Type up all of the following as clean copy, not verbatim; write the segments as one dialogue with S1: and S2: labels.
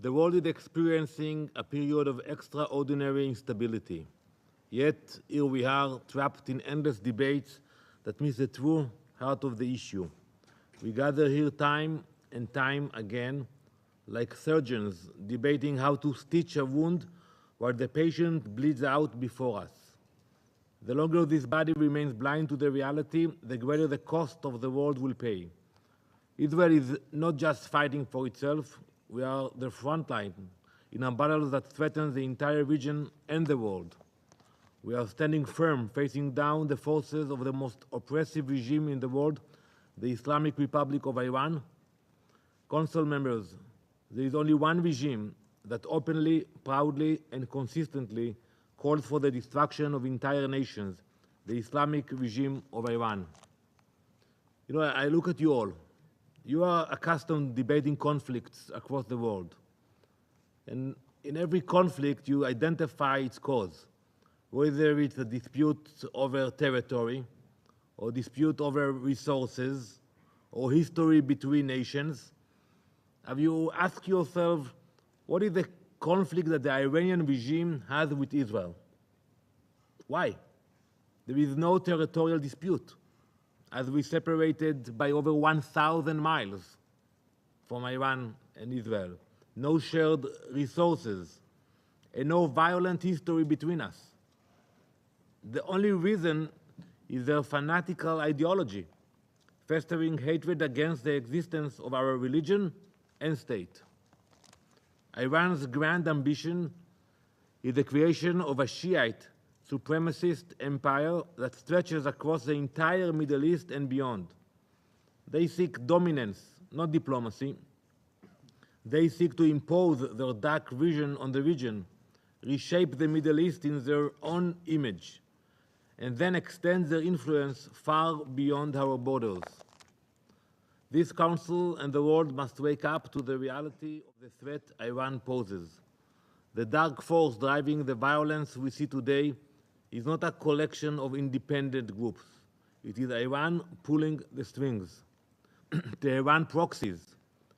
S1: The world is experiencing a period of extraordinary instability. Yet, here we are, trapped in endless debates that miss the true heart of the issue. We gather here time and time again, like surgeons debating how to stitch a wound while the patient bleeds out before us. The longer this body remains blind to the reality, the greater the cost of the world will pay. Israel is not just fighting for itself, we are the front line in a battle that threatens the entire region and the world. We are standing firm, facing down the forces of the most oppressive regime in the world, the Islamic Republic of Iran. Council members, there is only one regime that openly, proudly, and consistently calls for the destruction of entire nations, the Islamic regime of Iran. You know, I look at you all. You are accustomed to debating conflicts across the world. And in every conflict, you identify its cause, whether it's a dispute over territory, or dispute over resources, or history between nations. Have you asked yourself, what is the conflict that the Iranian regime has with Israel? Why? There is no territorial dispute, as we separated by over 1,000 miles from Iran and Israel. No shared resources, and no violent history between us. The only reason is their fanatical ideology, festering hatred against the existence of our religion and state. Iran's grand ambition is the creation of a Shiite supremacist empire that stretches across the entire Middle East and beyond. They seek dominance, not diplomacy. They seek to impose their dark vision on the region, reshape the Middle East in their own image, and then extend their influence far beyond our borders. This Council and the world must wake up to the reality of the threat Iran poses. The dark force driving the violence we see today is not a collection of independent groups. It is Iran pulling the strings. The Iran proxies,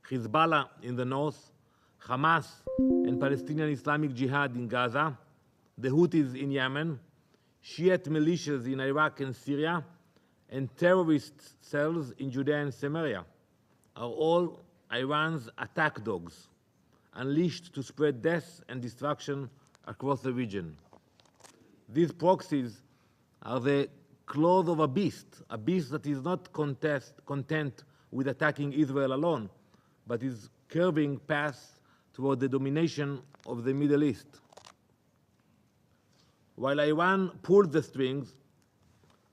S1: Hezbollah in the north, Hamas and Palestinian Islamic Jihad in Gaza, the Houthis in Yemen, Shiite militias in Iraq and Syria, and terrorist cells in Judea and Samaria are all Iran's attack dogs, unleashed to spread death and destruction across the region. These proxies are the claws of a beast that is not content with attacking Israel alone, but is curving paths toward the domination of the Middle East. While Iran pulls the strings,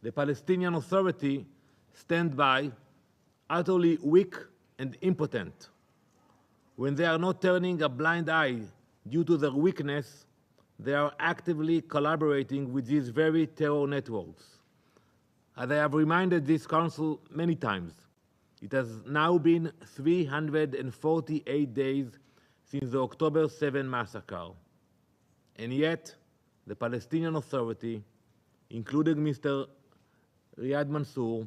S1: the Palestinian Authority stands by, utterly weak and impotent. When they are not turning a blind eye due to their weakness, they are actively collaborating with these very terror networks. As I have reminded this Council many times, it has now been 348 days since the October 7 massacre. And yet, the Palestinian Authority, including Mr. Riyad Mansour,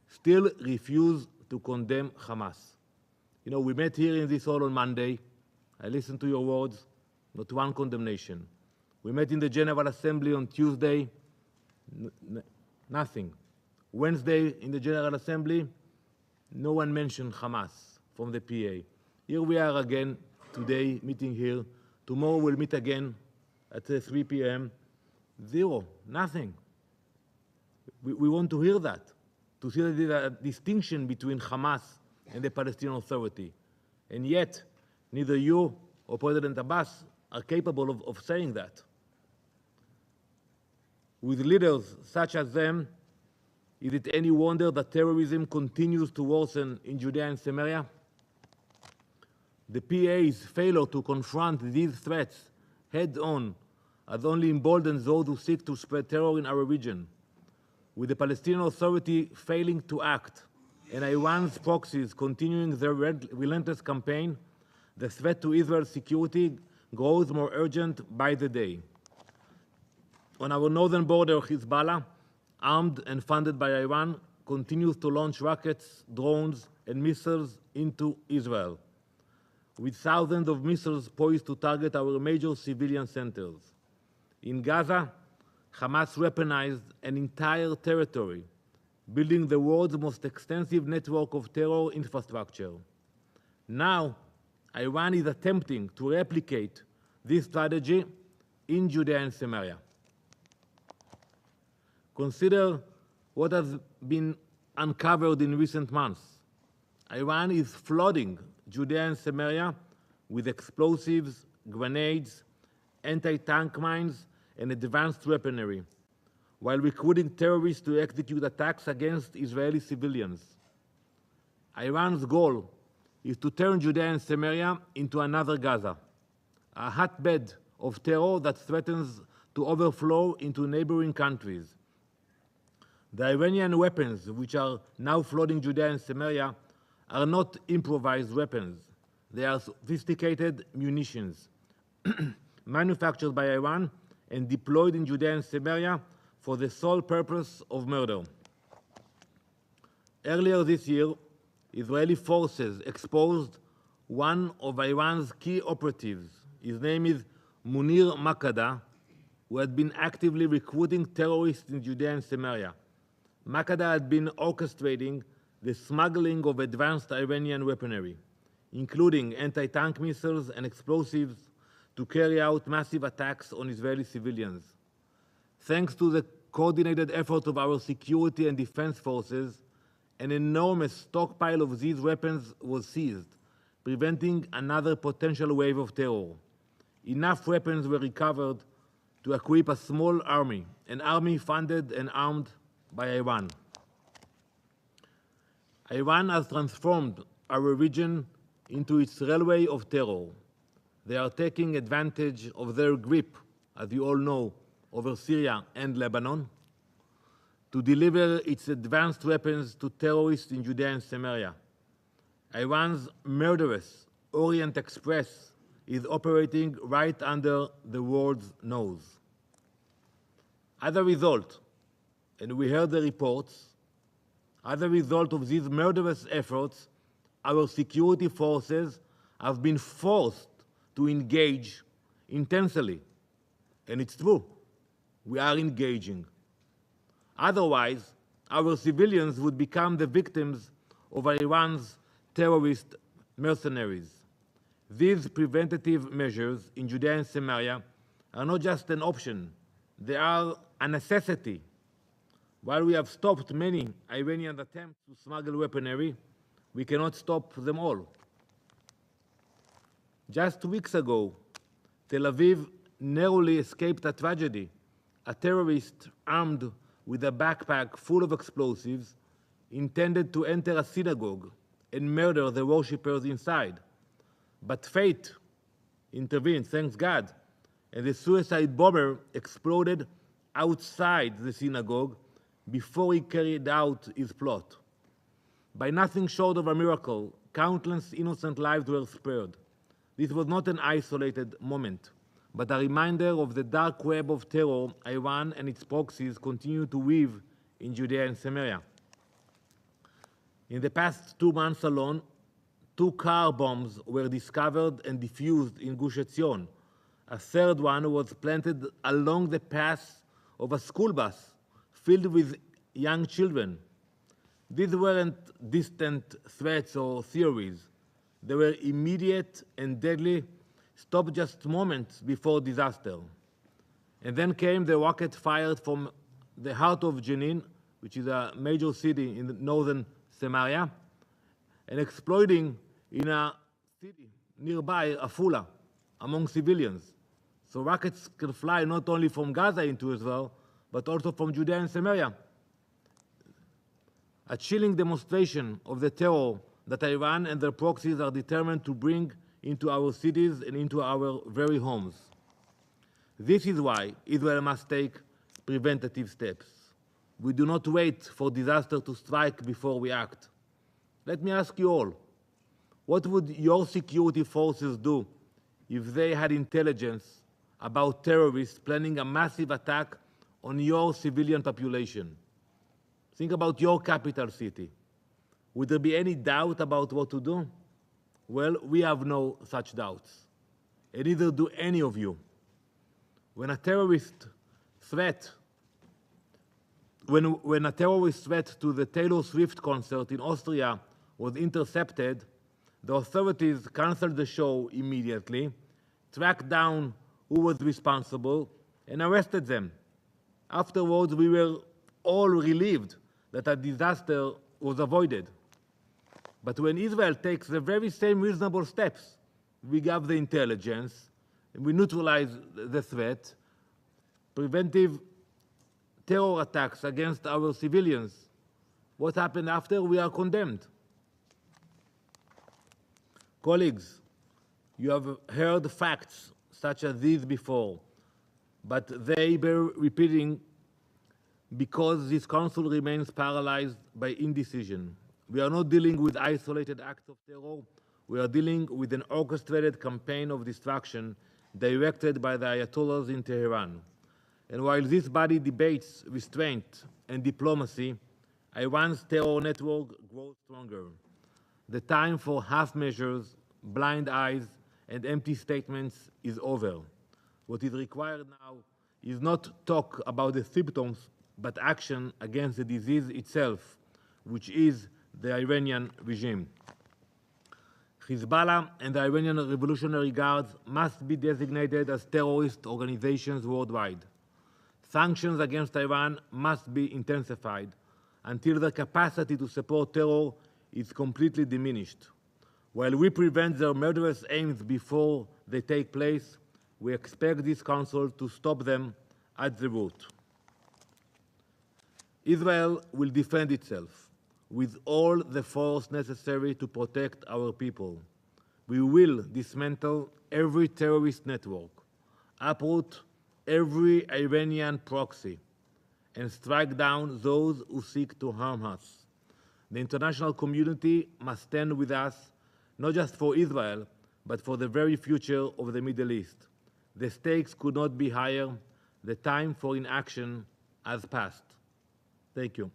S1: still refuse to condemn Hamas. You know, we met here in this hall on Monday. I listened to your words, not one condemnation. We met in the General Assembly on Tuesday, nothing. Wednesday in the General Assembly, no one mentioned Hamas from the PA. Here we are again today, meeting here. Tomorrow we'll meet again at 3 p.m. Zero, nothing. We want to hear that, to see that there is a distinction between Hamas and the Palestinian Authority. And yet, neither you or President Abbas are capable of saying that. With leaders such as them, is it any wonder that terrorism continues to worsen in Judea and Samaria? The PA's failure to confront these threats head-on has only emboldened those who seek to spread terror in our region. With the Palestinian Authority failing to act and Iran's proxies continuing their relentless campaign, the threat to Israel's security grows more urgent by the day. On our northern border, Hezbollah, armed and funded by Iran, continues to launch rockets, drones, and missiles into Israel. with thousands of missiles poised to target our major civilian centers. In Gaza, Hamas weaponized an entire territory, building the world's most extensive network of terror infrastructure. Now, Iran is attempting to replicate this strategy in Judea and Samaria. Consider what has been uncovered in recent months. Iran is flooding Judea and Samaria with explosives, grenades, anti-tank mines, and advanced weaponry, while recruiting terrorists to execute attacks against Israeli civilians. Iran's goal is to turn Judea and Samaria into another Gaza, a hotbed of terror that threatens to overflow into neighboring countries. The Iranian weapons, which are now flooding Judea and Samaria, are not improvised weapons. They are sophisticated munitions manufactured by Iran and deployed in Judea and Samaria for the sole purpose of murder. Earlier this year, Israeli forces exposed one of Iran's key operatives. His name is Munir Makada, who had been actively recruiting terrorists in Judea and Samaria. Makada had been orchestrating the smuggling of advanced Iranian weaponry, including anti-tank missiles and explosives, to carry out massive attacks on Israeli civilians. Thanks to the coordinated effort of our security and defense forces, an enormous stockpile of these weapons was seized, preventing another potential wave of terror. Enough weapons were recovered to equip a small army, an army funded and armed by Iran. Iran has transformed our region into its railway of terror. They are taking advantage of their grip, as you all know, over Syria and Lebanon, to deliver its advanced weapons to terrorists in Judea and Samaria. Iran's murderous Orient Express is operating right under the world's nose. As a result, and we heard the reports, as a result of these murderous efforts, our security forces have been forced to engage intensely. And it's true, we are engaging. Otherwise, our civilians would become the victims of Iran's terrorist mercenaries. These preventative measures in Judea and Samaria are not just an option, they are a necessity. While we have stopped many Iranian attempts to smuggle weaponry, we cannot stop them all. Just weeks ago, Tel Aviv narrowly escaped a tragedy. A terrorist armed with a backpack full of explosives intended to enter a synagogue and murder the worshippers inside. But fate intervened, thanks God, and the suicide bomber exploded outside the synagogue before he carried out his plot. By nothing short of a miracle, countless innocent lives were spared. This was not an isolated moment, but a reminder of the dark web of terror Iran and its proxies continue to weave in Judea and Samaria. In the past 2 months alone, 2 car bombs were discovered and defused in Gush Etzion. A third one was planted along the path of a school bus filled with young children. These weren't distant threats or theories. They were immediate and deadly, stopped just moments before disaster. And then came the rocket fired from the heart of Jenin, which is a major city in northern Samaria, and exploding in a city nearby, Afula, among civilians. So rockets can fly not only from Gaza into Israel, but also from Judea and Samaria. A chilling demonstration of the terror that Iran and their proxies are determined to bring into our cities and into our very homes. This is why Israel must take preventative steps. We do not wait for disaster to strike before we act. Let me ask you all, what would your security forces do if they had intelligence about terrorists planning a massive attack on your civilian population? Think about your capital city. Would there be any doubt about what to do? Well, we have no such doubts, and neither do any of you. When a terrorist threat to the Taylor Swift concert in Austria was intercepted, the authorities canceled the show immediately, tracked down who was responsible, and arrested them. Afterwards, we were all relieved that a disaster was avoided. But when Israel takes the very same reasonable steps, we gather the intelligence, and we neutralize the threat, preventive terror attacks against our civilians. What happened after? We are condemned. Colleagues, you have heard facts such as these before, but they bear repeating because this council remains paralyzed by indecision. We are not dealing with isolated acts of terror. We are dealing with an orchestrated campaign of destruction directed by the Ayatollahs in Tehran. And while this body debates restraint and diplomacy, Iran's terror network grows stronger. The time for half measures, blind eyes, and empty statements is over. What is required now is not talk about the symptoms, but action against the disease itself, which is the Iranian regime. Hezbollah and the Iranian Revolutionary Guards must be designated as terrorist organizations worldwide. Sanctions against Iran must be intensified until the capacity to support terror is completely diminished. While we prevent their murderous aims before they take place, we expect this council to stop them at the root. Israel will defend itself with all the force necessary to protect our people. We will dismantle every terrorist network, uproot every Iranian proxy, and strike down those who seek to harm us. The international community must stand with us, not just for Israel, but for the very future of the Middle East. The stakes could not be higher. The time for inaction has passed. Thank you.